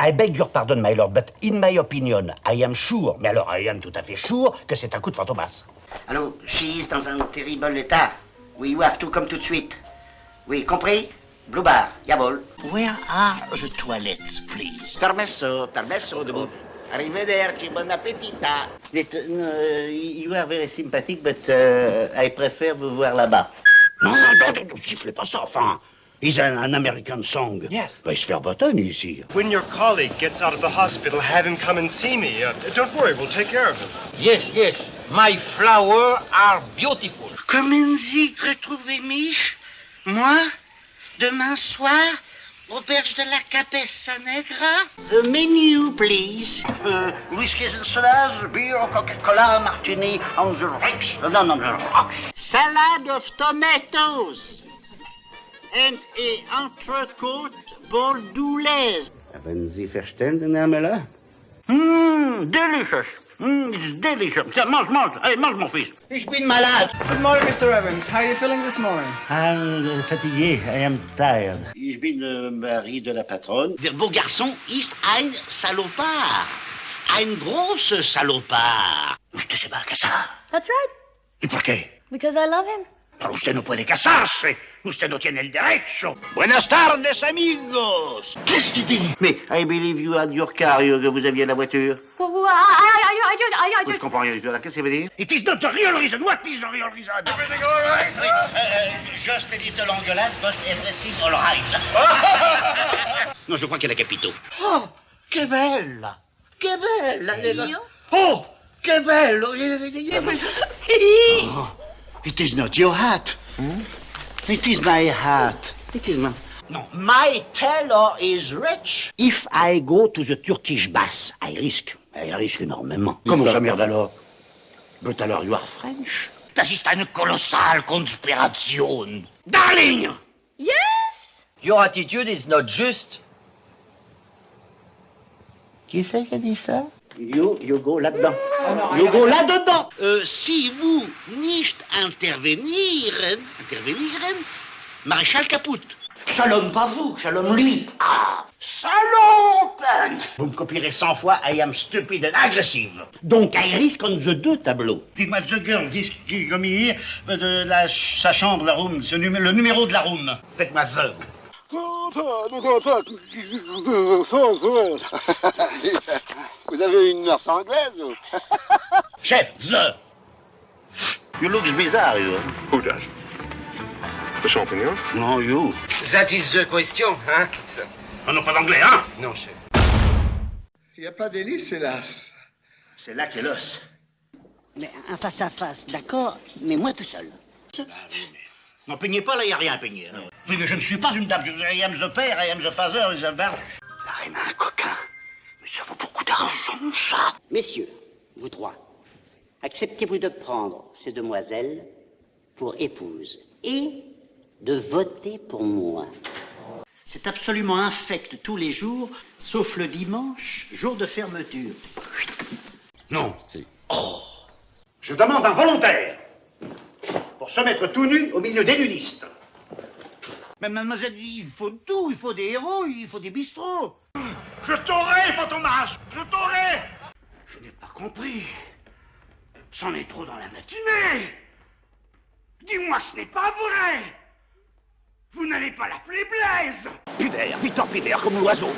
I beg your pardon, my lord, but in my opinion, I am sure, mais alors I am tout à fait sure, que c'est un coup de Fantomas. Alors, she is dans un terrible état. We have to come tout de suite. Oui, compris? Blue bar, jawohl. Where are the toilets, please? Permesso, debout. Arrivederci, bon appetita. You are very sympathetic, but I prefer vous voir là-bas. Non, sifflez pas ça, enfin. It's an American song. Yes. Va se faire bâtonner ici. When your colleague gets out of the hospital, have him come and see me. Don't worry, we'll take care of him. Yes, yes. My flowers are beautiful. Comment-y retrouver-mich? Moi? Demain soir? Auberge de la Capessa Negra? The menu, please. Whisky and sodas, beer, Coca-Cola, martini, on the rocks. No, the rocks. Salad of tomatoes. And a entrecôte bordelaise. Haben Sie verstanden, Herr Müller? Delicious. It's delicious. Mange. Hey, mange, mon fils. Ich bin malade. Good morning, Mr. Evans. How are you feeling this morning? I'm fatigué. I am tired. Ich bin le mari de la patronne. Der beau garçon ist ein salopard. Ein großer salopard. Usted se va a casar. That's right, ¿Y por qué? because I love him. Pero usted no puede casarse. Usted no tiene el derecho. Buenas tardes, amigos. Qu'est-ce que tu dis? Mais I believe you had your car, que vous aviez la voiture. Well, I Je just... comprends rien du tout là. Qu'est-ce que ça veut dire? It is not the real reason. What is the real reason? Everything all right? Just a little engueulade, but everything all right. Non, je crois qu'il y a la capitaux. Oh, que belle! Que belle! Io? Oh, que belle! Oh, it is not your hat. It is my hat. It is my... No, my tailor is rich. If I go to the Turkish bath, I risk énormément. Comment ça, merde alors? But alors, you are French? Das ist eine kolossale Konspiration. Darling! Yes! Your attitude is not just. Qui c'est qui a dit ça? You go là-dedans. You go là-dedans. Si vous nicht interveniren, Maréchal Caput. Shalom, pas vous, shalom lui. Ah, salope! Vous me copierez 100 fois, I am stupid and aggressive. Donc, I risk on the deux tableaux. Dites-moi, the girl, comme hier, sa chambre, la room, le numéro de la room. Faites-moi veuve. Vous avez une nurse anglaise ou? Chef, the. You look bizarre, you. Who does? The champignons? No, you. That is the question, hein? On n'a pas d'anglais, hein? Non, chef. Il n'y a pas d'hélice, hélas. C'est là qu'est l'os. Mais un face à face, d'accord, mais moi tout seul. N'en peignez pas, là, il n'y a rien à peigner. Hein. Oui, mais je ne suis pas une dame. I am the père, I am the father, the bar. La reine a un coquin. Mais ça vaut beaucoup d'argent, ça. Messieurs, vous trois, acceptez-vous de prendre ces demoiselles pour épouses et de voter pour moi? C'est absolument infect tous les jours, sauf le dimanche, jour de fermeture. Non. Si. Oh. Je demande un volontaire pour se mettre tout nu au milieu des nudistes. Mais mademoiselle, il faut tout, il faut des héros, il faut des bistrots. Je t'aurai, Fantomas, je t'aurai. Je n'ai pas compris. C'en est trop dans la matinée. Dis-moi que ce n'est pas vrai. Vous n'allez pas l'appeler Blaise. Pivert, Victor Pivert, comme l'oiseau.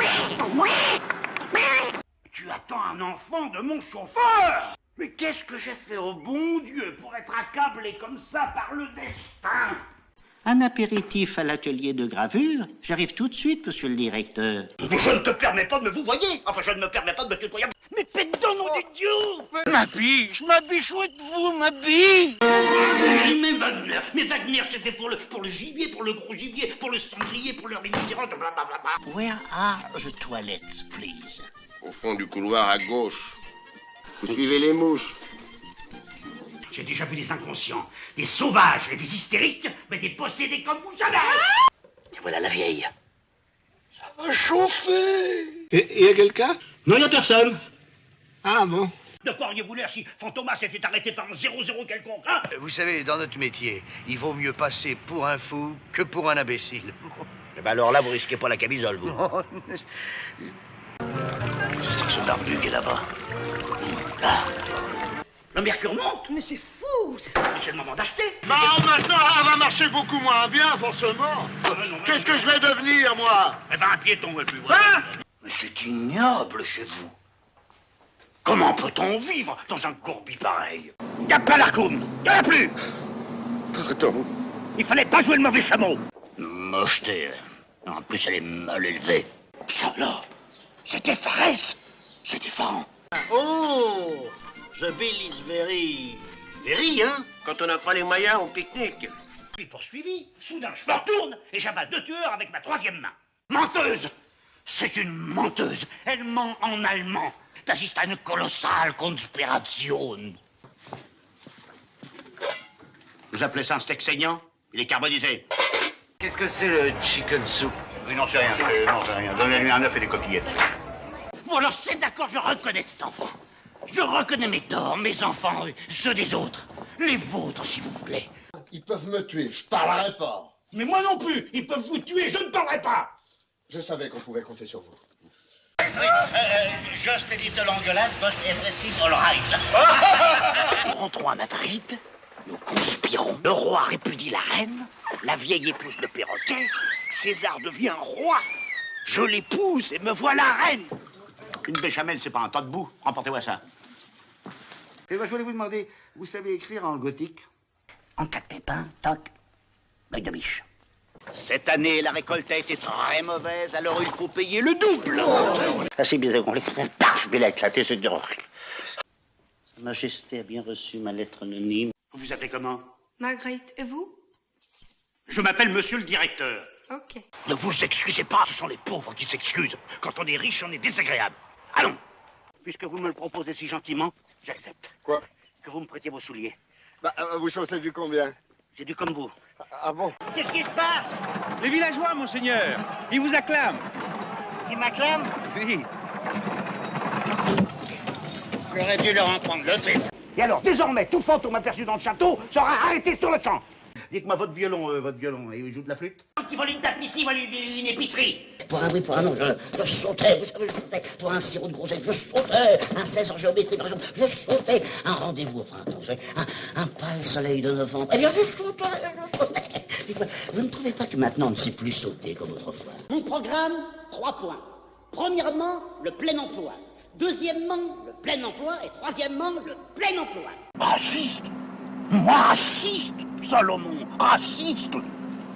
Tu attends un enfant de mon chauffeur. Mais qu'est-ce que j'ai fait au bon Dieu pour être accablé comme ça par le destin? Un apéritif à l'atelier de gravure. J'arrive tout de suite, monsieur le directeur. Je ne te permets pas de me vous voyer. Enfin, je ne me permets pas de me tutoyer. Mais pète-donc, nom du Dieu! Ma biche, où êtes-vous, ma biche? Mais Wagner, c'était pour le gibier, pour le gros gibier, pour le sanglier, pour le rhinocéros, blablabla. Where are the toilets, please? Au fond du couloir à gauche. Vous suivez les mouches. J'ai déjà vu des inconscients, des sauvages et des hystériques, mais des possédés comme vous jamais. Et voilà la vieille. Ça va chauffer. Et y a quelqu'un? Non, il n'y a personne. Ah bon? De quoi auriez-vous l'air si Fantomas s'était arrêté par un 0-0 quelconque, hein? Vous savez, dans notre métier, il vaut mieux passer pour un fou que pour un imbécile. Eh ben alors là, vous risquez pas la camisole, vous. C'est ce barbu qui est là-bas. Là. Le mercure monte. Mais c'est fou. C'est le moment d'acheter. Non, maintenant, elle va marcher beaucoup moins bien, forcément. Qu'est-ce que je vais devenir, moi? Eh ben, un piéton, ouais, plus voilà. Hein? Mais c'est ignoble chez vous. Comment peut-on vivre dans un courbi pareil? Y'a pas l'Arcoum, y'en a plus. Pardon. Il fallait pas jouer le mauvais chameau. Mocheté. En plus, elle est mal élevée. Ça là, c'était Farès. C'est effarant. Oh, the bill is very... Very, hein? Quand on n'a pas les moyens, on pique-nique. Puis poursuivi, soudain je me retourne et j'abats 2 tueurs avec ma 3e main. Menteuse! C'est une menteuse. Elle ment en allemand. Das ist eine colossale Konspiration. Vous appelez ça un steak saignant? Il est carbonisé. Qu'est-ce que c'est le chicken soup? Oui, non, c'est rien. Non, c'est rien. Donnez-lui un œuf et des coquillettes. Bon, alors c'est d'accord, je reconnais cet enfant. Je reconnais mes torts, mes enfants, ceux des autres. Les vôtres, si vous voulez. Ils peuvent me tuer, je parlerai pas. Mais moi non plus, ils peuvent vous tuer, je ne parlerai pas. Je savais qu'on pouvait compter sur vous. Just a little engueulade, but everything all right. Nous rentrons à Madrid, nous conspirons. Le roi répudie la reine, la vieille épouse le perroquet, César devient roi. Je l'épouse et me voilà reine. Une béchamel, c'est pas un tas de boue. Remportez-moi ça. Et ben, je voulais vous demander, vous savez écrire en gothique? En cas de pépin, toc, œil de biche. Cette année, la récolte a été très mauvaise, alors il faut payer le double. Ah, c'est bien, on l'écrit, paf, mais il a éclaté, c'est dur. Sa Majesté a bien reçu ma lettre anonyme. Vous vous appelez comment? Marguerite, et vous? Je m'appelle Monsieur le Directeur. Ok. Ne vous excusez pas, ce sont les pauvres qui s'excusent. Quand on est riche, on est désagréable. Allons. Puisque vous me le proposez si gentiment, j'accepte. Quoi? Que vous me prêtiez vos souliers. Bah, vous changez du combien? J'ai dû comme vous. Ah bon? Qu'est-ce qui se passe? Les villageois, monseigneur. Ils vous acclament. Qui m'acclame? Oui. J'aurais dû leur en prendre le triple. Et alors, désormais, tout fantôme aperçu dans le château sera arrêté sur le champ. Dites-moi, votre violon, il joue de la flûte? Qui vole une tapisserie, vole une épicerie. Pour un oui, pour un non, je sautais, vous savez, je sautais. Pour un sirop de groseille, je sautais. Un 16 en géométrie, par exemple, je sautais. Un rendez-vous au printemps, un pâle soleil de novembre. Eh bien, je sautais. Vous ne trouvez pas que maintenant on ne sait plus sauter comme autrefois? Mon programme, 3 points. Premièrement, le plein emploi. Deuxièmement, le plein emploi. Et troisièmement, le plein emploi. Raciste? Moi, raciste? Salomon, raciste?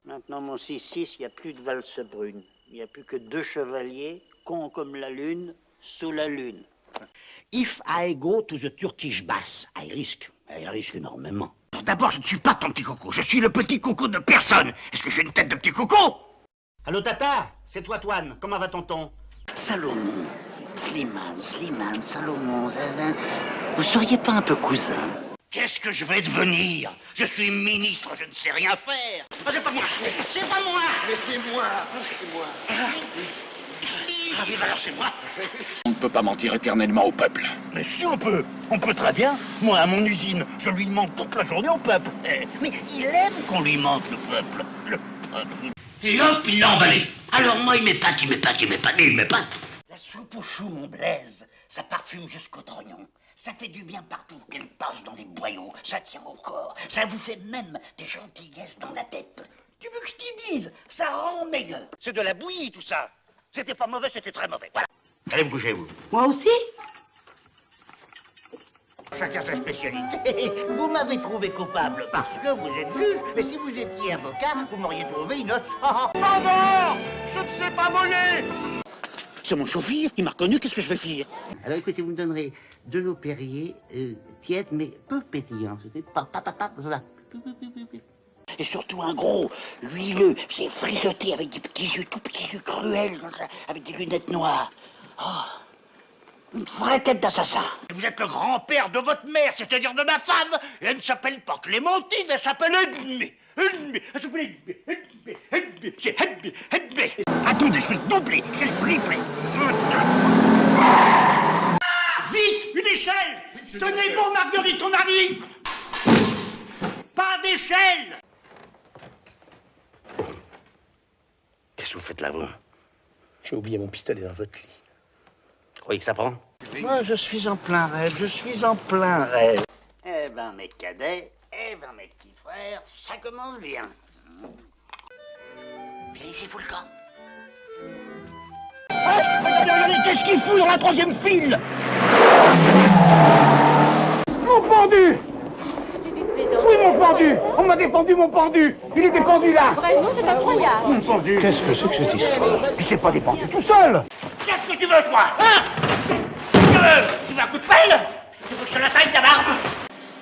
Maintenant, mon 6-6, il n'y a plus de valse brune. Il n'y a plus que 2 chevaliers, cons comme la lune, sous la lune. If I go to the Turkish bath, I risk énormément. D'abord, je ne suis pas ton petit coco, je suis le petit coco de personne. Est-ce que j'ai une tête de petit coco? Allô, Tata? C'est toi, Toine. Comment va tonton? Salomon, Slimane, Salomon, Zazin, vous seriez pas un peu cousin? Qu'est-ce que je vais devenir? Je suis ministre, je ne sais rien faire. Ah, c'est pas moi. C'est pas moi. Mais c'est moi. C'est moi. Ah oui, alors c'est moi. On ne peut pas mentir éternellement au peuple. Mais si on peut très bien. Moi, à mon usine, je lui mente toute la journée au peuple. Mais il aime qu'on lui mente, le peuple. Le peuple. Et hop, il l'a emballé. Alors moi, il m'épate. La soupe aux choux, mon Blaise, ça parfume jusqu'au trognon. Ça fait du bien partout qu'elle passe dans les boyaux. Ça tient au corps. Ça vous fait même des gentillesses dans la tête. Tu veux que je t'y dise? Ça rend meilleur. C'est de la bouillie, tout ça. C'était pas mauvais, c'était très mauvais. Voilà. Allez vous coucher, vous. Moi aussi? Chacun sa spécialité. Vous m'avez trouvé coupable parce que vous êtes juge, mais si vous étiez avocat, vous m'auriez trouvé innocent. Maman! Je ne sais pas voler! C'est mon chauffeur, il m'a reconnu, qu'est-ce que je vais faire? Alors écoutez, vous me donnerez de l'eau Perrier, tiède, mais peu pétillante. Voilà. Et surtout un gros, huileux, c'est frisoté avec des petits yeux, tout petits yeux cruels, comme ça, avec des lunettes noires. Oh, une vraie tête d'assassin. Vous êtes le grand-père de votre mère, c'est-à-dire de ma femme. Et elle ne s'appelle pas Clémentine, elle s'appelle Edmé. Elle s'appelle Edmé. Attendez, je vais le doubler, je vais le tripler. Vite, une échelle. Tenez bon, Marguerite, on arrive. Pas d'échelle. Qu'est-ce que vous faites là, vous? J'ai oublié mon pistolet dans votre lit. croyez que ça prend? Moi, je suis en plein rêve, je suis en plein rêve. Eh ben, mes cadets, eh ben, mes petits frères, ça commence bien. Finissez-vous le camp. Qu'est-ce qu'il fout dans la troisième file? Mon pendu! Oui, mon pendu! On m'a défendu mon pendu! Il est défendu là! Vraiment, c'est incroyable. Mon pendu! Qu'est-ce que c'est que cette histoire? Il s'est pas défendu tout seul! Qu'est-ce que tu veux, toi, hein? Tu veux un coup de pelle? Tu veux que je la taille ta barbe?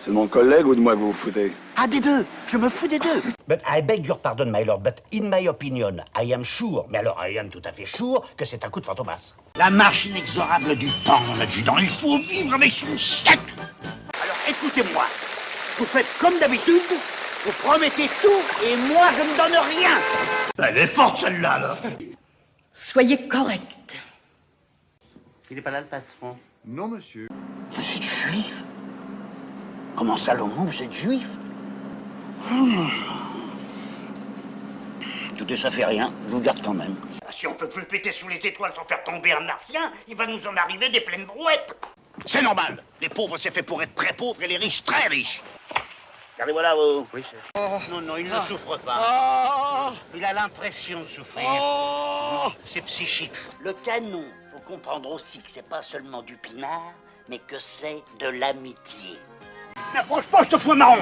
C'est de mon collègue ou de moi que vous vous foutez? Ah, des deux. Je me fous des deux. But I beg your pardon, my lord, but in my opinion, I am sure, mais alors I am tout à fait sure, que c'est un coup de fantomas. La marche inexorable du temps, mon adjudant. Il faut vivre avec son siècle. Alors écoutez-moi. Vous faites comme d'habitude. Vous promettez tout et moi je ne donne rien. Elle est forte celle-là, là. Soyez correct. Il est pas là, le patron? Non, monsieur. Vous êtes juif? Comment Salomon, vous êtes juif? Écoutez, ça fait rien. Je vous garde quand même. Si on peut plus péter sous les étoiles sans faire tomber un martien, il va nous en arriver des pleines brouettes. C'est normal. Les pauvres, c'est fait pour être très pauvres et les riches, très riches. Regardez, voilà, vous. Oui, chef. Non, non, il ne souffre pas. Il a l'impression de souffrir. C'est psychique. Le canon, faut comprendre aussi que c'est pas seulement du pinard, mais que c'est de l'amitié. N'approche pas, je te fous marron.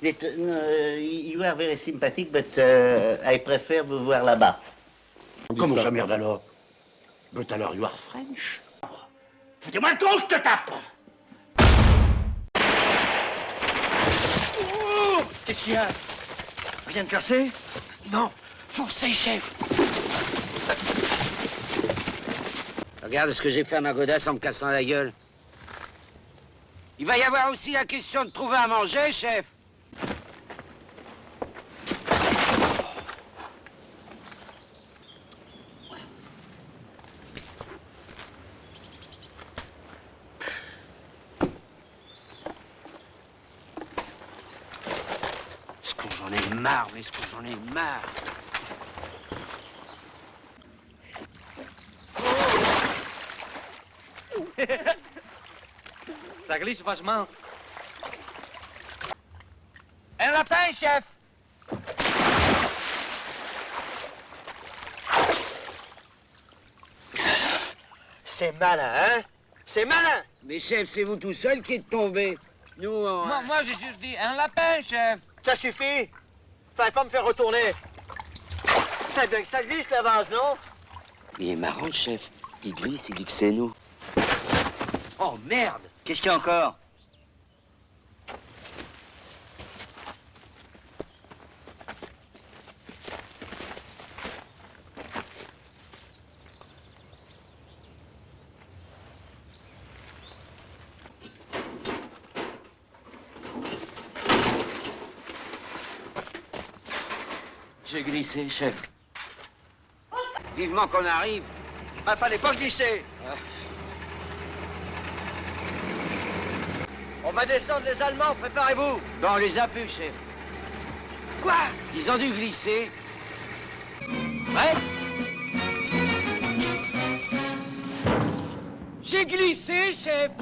You are very sympathetic, but I prefer vous voir là-bas. Comment ça, merde, alors? But alors, you are French? Foutez-moi le con, je te tape. Qu'est-ce qu'il y a? Rien de cassé? Non, forcez, chef. Regarde ce que j'ai fait à ma godasse en me cassant la gueule. Il va y avoir aussi la question de trouver à manger, chef. Est-ce que j'en ai marre, mais est-ce que j'en ai marre? Ça glisse vachement. Un lapin, chef. C'est malin, hein? C'est malin! Mais chef, c'est vous tout seul qui êtes tombé. Nous, on... Moi, j'ai juste dit un lapin, chef. Ça suffit! Fallait pas me faire retourner! Ça glisse la vase, non? Il est marrant, le chef. Il glisse, il dit que c'est nous. Oh, merde! Qu'est-ce qu'il y a encore? J'ai glissé, chef. Vivement qu'on arrive. Ah, fallait pas glisser! On va descendre les Allemands, préparez-vous! Bon, on les a pu, chef. Quoi? Ils ont dû glisser. Ouais? J'ai glissé, chef.